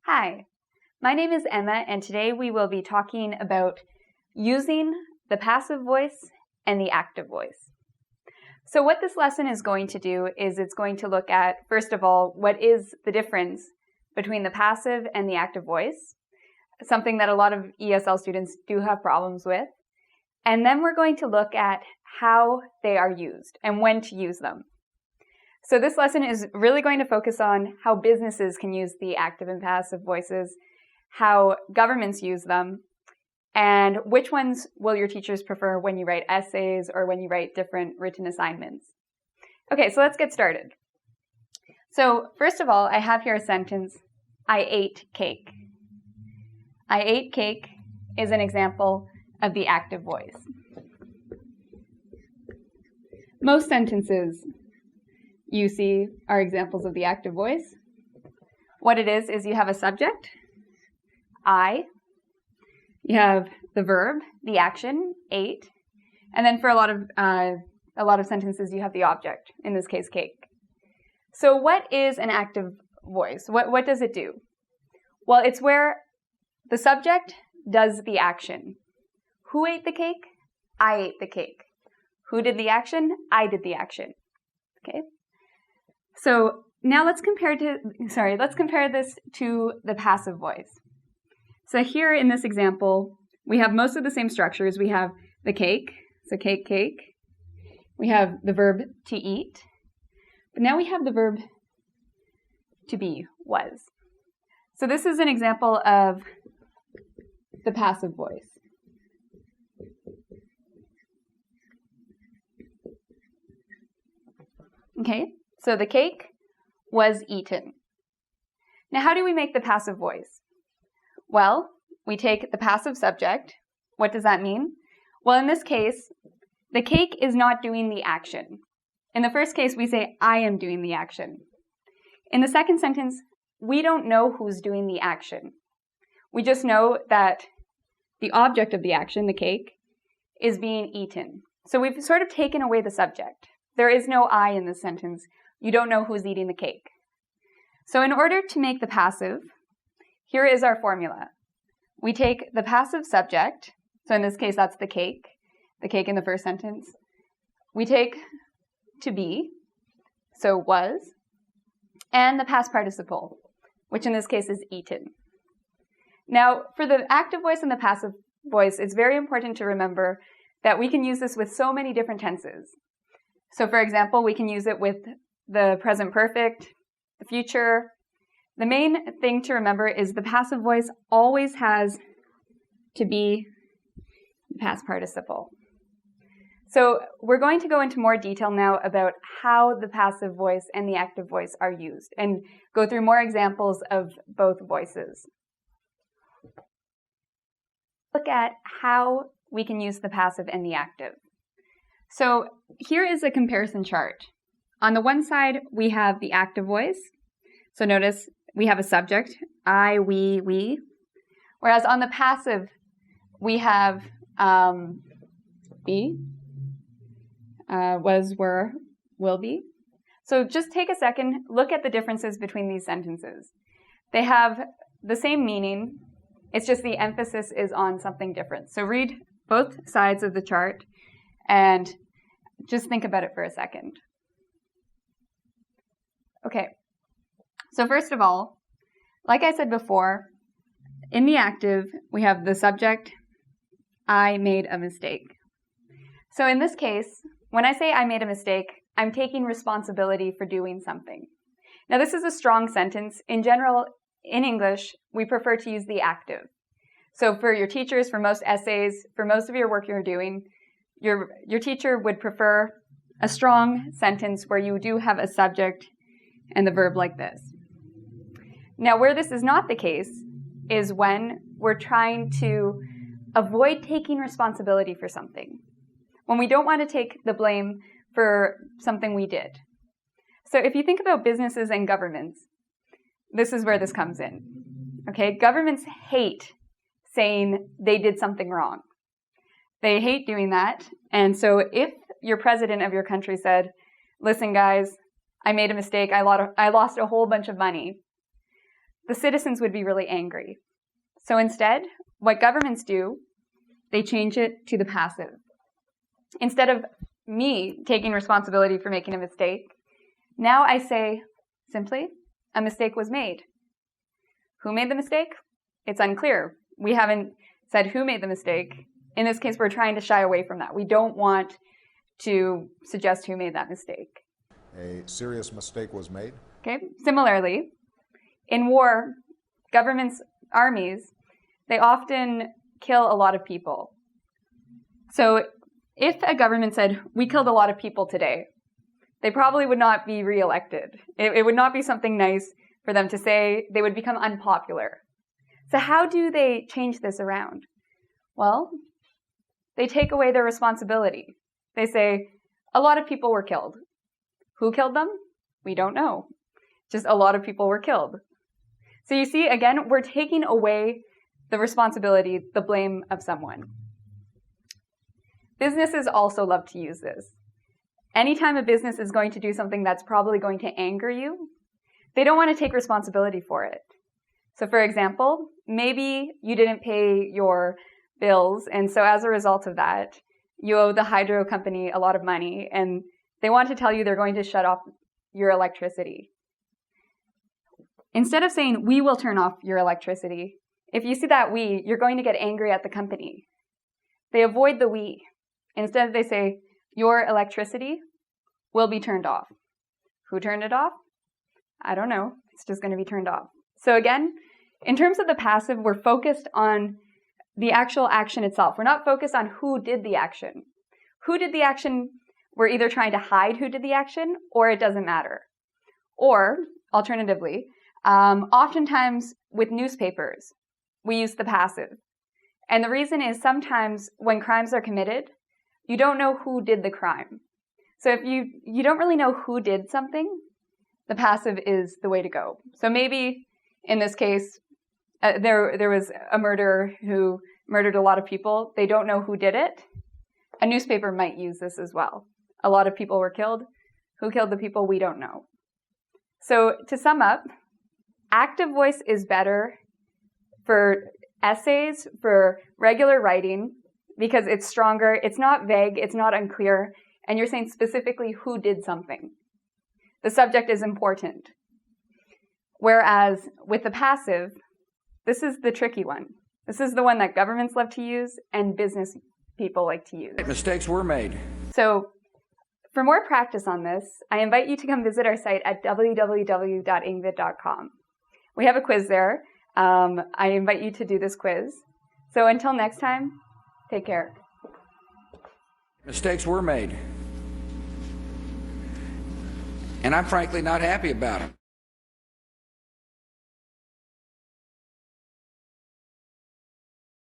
Hi, my name is Emma, and today we will be talking about using the passive voice and the active voice. So what this lesson is going to do is it's going to look at, first of all, what is the difference between the passive and the active voice, something that a lot of ESL students do have problems with. And then we're going to look at how they are used and when to use them. So this lesson is really going to focus on how businesses can use the active and passive voices, how governments use them, and which ones will your teachers prefer when you write essays or when you write different written assignments. Okay, so let's get started. So first of all, I have here a sentence, I ate cake. I ate cake is an example of the active voice. Most sentences you see are examples of the active voice. What it is you have a subject, I, you have the verb, the action, ate, and then for a lot of sentences you have the object, in this case cake. So what is an active voice? What does it do? Well, it's where the subject does the action. Who ate the cake? I ate the cake. Who did the action? I did the action. Okay? So now let's compare this to the passive voice. So here in this example, we have most of the same structures. We have the cake, so cake, cake. We have the verb to eat. But now we have the verb to be, was. So this is an example of the passive voice. Okay, so the cake was eaten. Now how do we make the passive voice? Well, we take the passive subject. What does that mean? Well, in this case, the cake is not doing the action. In the first case, we say, I am doing the action. In the second sentence, we don't know who's doing the action. We just know that the object of the action, the cake, is being eaten. So we've sort of taken away the subject. There is no I in this sentence. You don't know who's eating the cake. So in order to make the passive, here is our formula. We take the passive subject, so in this case that's the cake in the first sentence. We take to be, so was, and the past participle, which in this case is eaten. Now, for the active voice and the passive voice, it's very important to remember that we can use this with so many different tenses. So for example, we can use it with the present perfect, the future. The main thing to remember is the passive voice always has to be the past participle. So we're going to go into more detail now about how the passive voice and the active voice are used and go through more examples of both voices. Look at how we can use the passive and the active. So here is a comparison chart. On the one side, we have the active voice. So notice we have a subject, I, we. Whereas on the passive, we have be, was, were, will be. So just take a second, look at the differences between these sentences. They have the same meaning, it's just the emphasis is on something different. So read both sides of the chart and just think about it for a second. Okay, so first of all, like I said before, in the active, we have the subject, I made a mistake. So in this case, when I say I made a mistake, I'm taking responsibility for doing something. Now this is a strong sentence. In general, in English, we prefer to use the active. So for your teachers, for most essays, for most of your work you're doing, your teacher would prefer a strong sentence where you do have a subject and the verb like this. Now, where this is not the case is when we're trying to avoid taking responsibility for something, when we don't want to take the blame for something we did. So if you think about businesses and governments, this is where this comes in. Okay, governments hate saying they did something wrong. They hate doing that. And so if your president of your country said, listen guys, I made a mistake, I lost a whole bunch of money, the citizens would be really angry. So instead, what governments do, they change it to the passive. Instead of me taking responsibility for making a mistake, now I say simply, a mistake was made. Who made the mistake? It's unclear. We haven't said who made the mistake. In this case, we're trying to shy away from that. We don't want to suggest who made that mistake. A serious mistake was made. Okay. Similarly, in war, governments, armies, they often kill a lot of people. So if a government said, we killed a lot of people today, they probably would not be reelected. It would not be something nice for them to say. They would become unpopular. So how do they change this around? Well, they take away their responsibility. They say, a lot of people were killed. Who killed them? We don't know. Just a lot of people were killed. So you see, again, we're taking away the responsibility, the blame of someone. Businesses also love to use this. Anytime a business is going to do something that's probably going to anger you, they don't want to take responsibility for it. So for example, maybe you didn't pay your bills, and so as a result of that, you owe the hydro company a lot of money, and they want to tell you they're going to shut off your electricity. Instead of saying, we will turn off your electricity, if you see that we, you're going to get angry at the company. They avoid the we. Instead, they say, your electricity will be turned off. Who turned it off? I don't know. It's just going to be turned off. So again, in terms of the passive, we're focused on the actual action itself. We're not focused on who did the action. Who did the action, we're either trying to hide who did the action, or it doesn't matter. Or, alternatively, oftentimes with newspapers, we use the passive. And the reason is sometimes when crimes are committed, you don't know who did the crime. So if you don't really know who did something, the passive is the way to go. So maybe in this case, there was a murderer who murdered a lot of people. They don't know who did it. A newspaper might use this as well. A lot of people were killed. Who killed the people? We don't know. So to sum up, active voice is better for essays, for regular writing, because it's stronger, it's not vague, it's not unclear, and you're saying specifically who did something. The subject is important. Whereas with the passive, this is the tricky one. This is the one that governments love to use and business people like to use. Mistakes were made. So for more practice on this, I invite you to come visit our site at www.engvid.com. We have a quiz there. I invite you to do this quiz. So until next time, take care. Mistakes were made. And I'm frankly not happy about them.